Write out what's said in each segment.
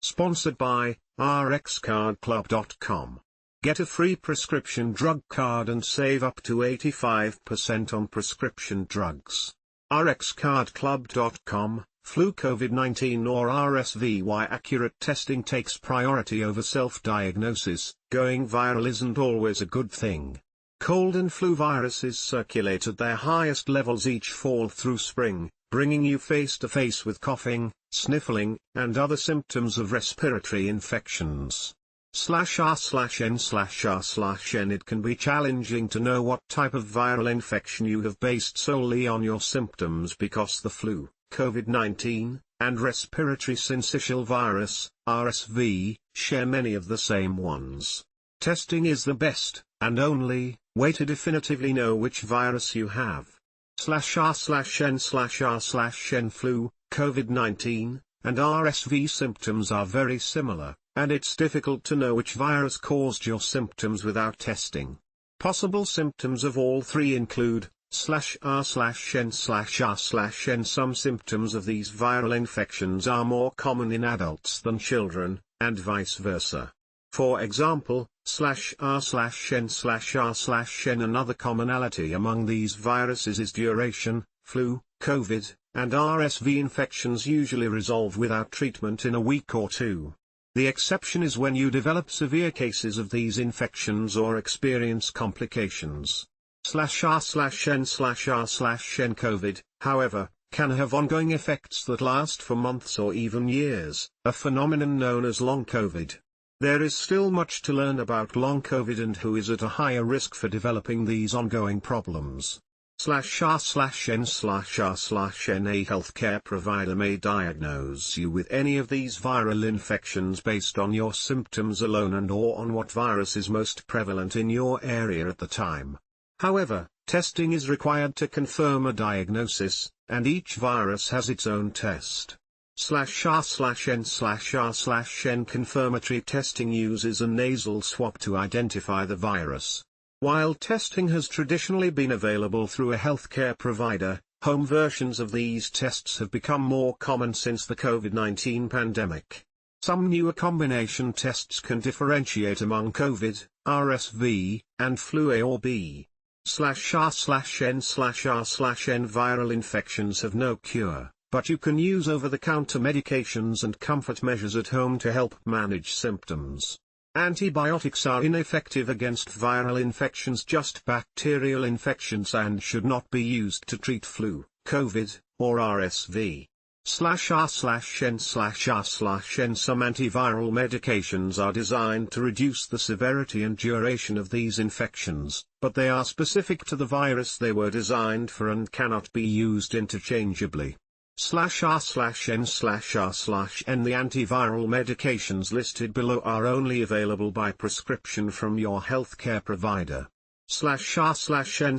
Sponsored by rxcardclub.com. Get a free prescription drug card and save up to 85% on prescription drugs. rxcardclub.com. Flu COVID-19 or RSV. Why accurate testing takes priority over self-diagnosis. Going viral isn't always a good thing. Cold and flu viruses circulate at their highest levels each fall through spring, bringing you face to face with coughing, sniffling, and other symptoms of respiratory infections. /r/n/r/n It can be challenging to know what type of viral infection you have based solely on your symptoms because the flu, COVID-19, and respiratory syncytial virus, RSV, share many of the same ones. Testing is the best, and only, way to definitively know which virus you have. /r/n/r/n Flu, COVID-19, and RSV symptoms are very similar, and it's difficult to know which virus caused your symptoms without testing. Possible symptoms of all three include /r/n/r/n. Some symptoms of these viral infections are more common in adults than children, and vice versa. For example, /r/n/r/n. Another commonality among these viruses is duration. Flu, COVID, and RSV infections usually resolve without treatment in a week or two. The exception is when you develop severe cases of these infections or experience complications. /r/n/r/n COVID, however, can have ongoing effects that last for months or even years, a phenomenon known as long COVID. There is still much to learn about long COVID and who is at a higher risk for developing these ongoing problems. /r/n/r/n A healthcare provider may diagnose you with any of these viral infections based on your symptoms alone and/or on what virus is most prevalent in your area at the time. However, testing is required to confirm a diagnosis, and each virus has its own test. /r/n/r/n Confirmatory testing uses a nasal swab to identify the virus. While testing has traditionally been available through a healthcare provider, home versions of these tests have become more common since the COVID-19 pandemic. Some newer combination tests can differentiate among COVID, RSV, and flu A or B. /r/n/r/n Viral infections have no cure, but you can use over-the-counter medications and comfort measures at home to help manage symptoms. Antibiotics are ineffective against viral infections. Just bacterial infectionsand should not be used to treat flu, COVID, or RSV. /r/n/r/n Some antiviral medications are designed to reduce the severity and duration of these infections, but they are specific to the virus they were designed for and cannot be used interchangeably. /r/n/r/n The antiviral medications listed below are only available by prescription from your healthcare provider. /r/n/r/n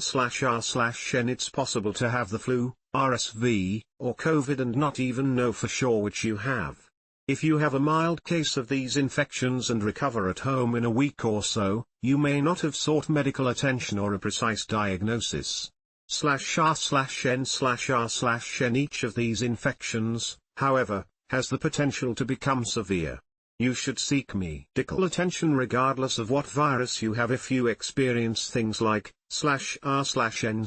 It's possible to have the flu, RSV, or COVID and not even know for sure which you have. If you have a mild case of these infections and recover at home in a week or so, you may not have sought medical attention or a precise diagnosis. /r/n/r/n Each of these infections, however, has the potential to become severe. You should seek medical attention regardless of what virus you have. If you experience things like /r/n/r/n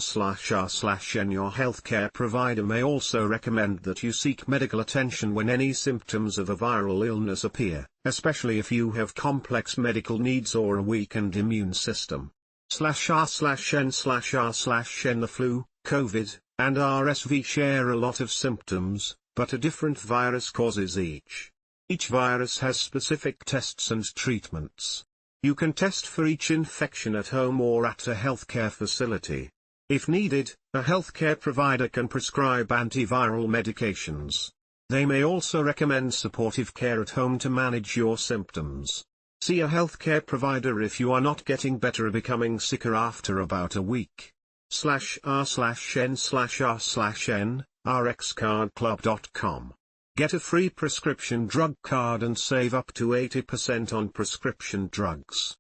Your healthcare provider may also recommend that you seek medical attention when any symptoms of a viral illness appear, especially if you have complex medical needs or a weakened immune system. /r/n/r/n The flu, COVID, and RSV share a lot of symptoms, but a different virus causes each. Each virus has specific tests and treatments. You can test for each infection at home or at a healthcare facility. If needed, a healthcare provider can prescribe antiviral medications. They may also recommend supportive care at home to manage your symptoms. See a healthcare provider if you are not getting better or becoming sicker after about a week. /r/n/r/n rxcardclub.com. Get a free prescription drug card and save up to 80% on prescription drugs.